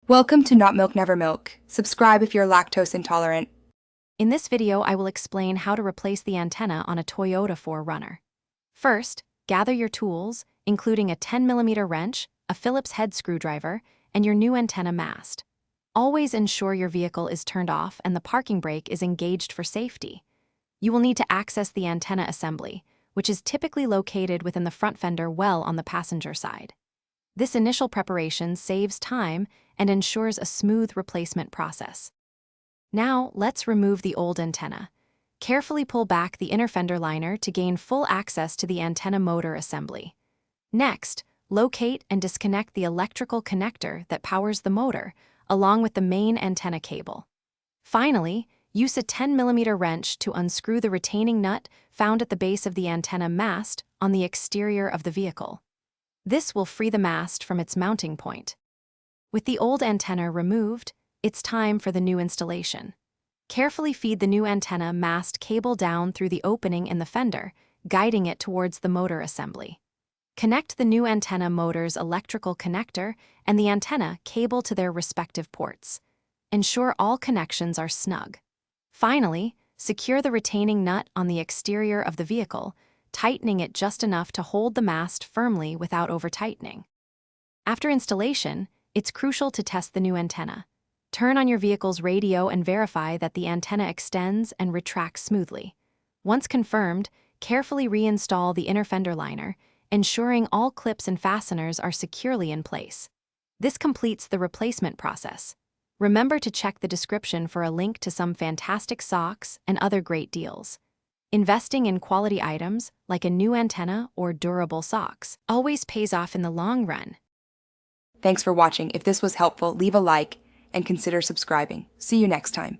Welcome to Not Milk Never Milk. Subscribe if you're lactose intolerant. In this video, I will explain how to replace the antenna on a Toyota 4Runner. First, gather your tools, including a 10mm wrench, a Phillips head screwdriver, and your new antenna mast. Always ensure your vehicle is turned off and the parking brake is engaged for safety. You will need to access the antenna assembly, which is typically located within the front fender well on the passenger side. This initial preparation saves time and ensures a smooth replacement process. Now, let's remove the old antenna. Carefully pull back the inner fender liner to gain full access to the antenna motor assembly. Next, locate and disconnect the electrical connector that powers the motor, along with the main antenna cable. Finally, use a 10mm wrench to unscrew the retaining nut found at the base of the antenna mast on the exterior of the vehicle. This will free the mast from its mounting point. With the old antenna removed, it's time for the new installation. Carefully feed the new antenna mast cable down through the opening in the fender, guiding it towards the motor assembly. Connect the new antenna motor's electrical connector and the antenna cable to their respective ports. Ensure all connections are snug. Finally, secure the retaining nut on the exterior of the vehicle, tightening it just enough to hold the mast firmly without over-tightening. After installation, it's crucial to test the new antenna. Turn on your vehicle's radio and verify that the antenna extends and retracts smoothly. Once confirmed, carefully reinstall the inner fender liner, ensuring all clips and fasteners are securely in place. This completes the replacement process. Remember to check the description for a link to some fantastic socks and other great deals. Investing in quality items, like a new antenna or durable socks, always pays off in the long run. Thanks for watching. If this was helpful, leave a like and consider subscribing. See you next time.